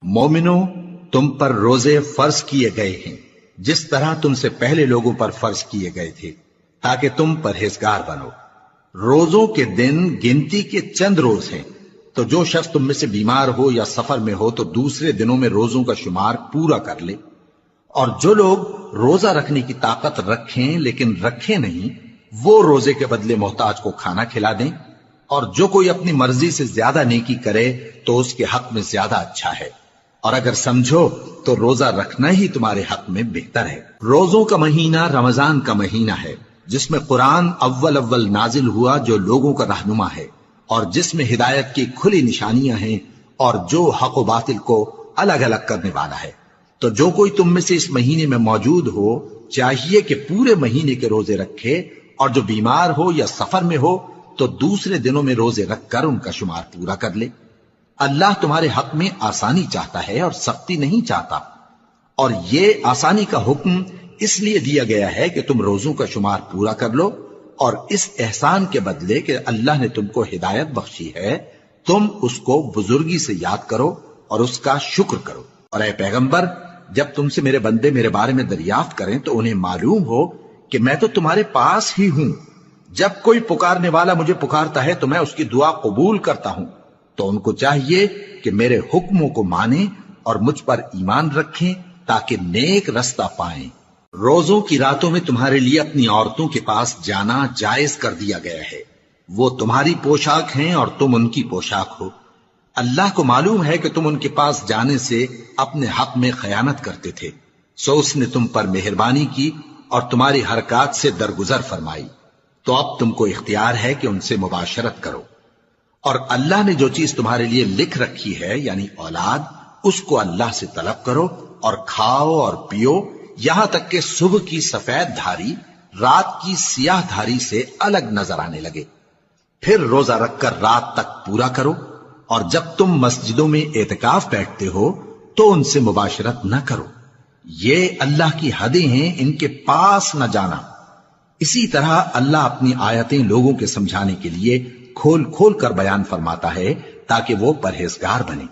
مومنو، تم پر روزے فرض کیے گئے ہیں جس طرح تم سے پہلے لوگوں پر فرض کیے گئے تھے، تاکہ تم پرہیزگار بنو۔ روزوں کے دن گنتی کے چند روز ہیں، تو جو شخص تم میں سے بیمار ہو یا سفر میں ہو تو دوسرے دنوں میں روزوں کا شمار پورا کر لے۔ اور جو لوگ روزہ رکھنے کی طاقت رکھیں لیکن رکھیں نہیں، وہ روزے کے بدلے محتاج کو کھانا کھلا دیں۔ اور جو کوئی اپنی مرضی سے زیادہ نیکی کرے تو اس کے حق میں زیادہ اچھا ہے، اور اگر سمجھو تو روزہ رکھنا ہی تمہارے حق میں بہتر ہے۔ روزوں کا مہینہ رمضان کا مہینہ ہے، جس میں قرآن اول نازل ہوا، جو لوگوں کا رہنما ہے، اور جس میں ہدایت کی کھلی نشانیاں ہیں، اور جو حق و باطل کو الگ الگ کرنے والا ہے۔ تو جو کوئی تم میں سے اس مہینے میں موجود ہو چاہیے کہ پورے مہینے کے روزے رکھے، اور جو بیمار ہو یا سفر میں ہو تو دوسرے دنوں میں روزے رکھ کر ان کا شمار پورا کر لے۔ اللہ تمہارے حق میں آسانی چاہتا ہے اور سختی نہیں چاہتا، اور یہ آسانی کا حکم اس لیے دیا گیا ہے کہ تم روزوں کا شمار پورا کر لو، اور اس احسان کے بدلے کہ اللہ نے تم کو ہدایت بخشی ہے تم اس کو بزرگی سے یاد کرو اور اس کا شکر کرو۔ اور اے پیغمبر، جب تم سے میرے بندے میرے بارے میں دریافت کریں تو انہیں معلوم ہو کہ میں تو تمہارے پاس ہی ہوں۔ جب کوئی پکارنے والا مجھے پکارتا ہے تو میں اس کی دعا قبول کرتا ہوں۔ تو ان کو چاہیے کہ میرے حکموں کو مانیں اور مجھ پر ایمان رکھیں تاکہ نیک رستہ پائیں۔ روزوں کی راتوں میں تمہارے لیے اپنی عورتوں کے پاس جانا جائز کر دیا گیا ہے، وہ تمہاری پوشاک ہیں اور تم ان کی پوشاک ہو۔ اللہ کو معلوم ہے کہ تم ان کے پاس جانے سے اپنے حق میں خیانت کرتے تھے، سو اس نے تم پر مہربانی کی اور تمہاری حرکات سے درگزر فرمائی، تو اب تم کو اختیار ہے کہ ان سے مباشرت کرو۔ اور اللہ نے جو چیز تمہارے لیے لکھ رکھی ہے یعنی اولاد، اس کو اللہ سے طلب کرو اور کھاؤ اور پیو، یہاں تک کہ صبح کی سفید دھاری رات کی سیاہ دھاری سے الگ نظر آنے لگے۔ پھر روزہ رکھ کر رات تک پورا کرو، اور جب تم مسجدوں میں اعتکاف بیٹھتے ہو تو ان سے مباشرت نہ کرو، یہ اللہ کی حدیں ہیں، ان کے پاس نہ جانا۔ اسی طرح اللہ اپنی آیتیں لوگوں کے سمجھانے کے لیے کھول کھول کر بیان فرماتا ہے تاکہ وہ پرہیزگار بنے۔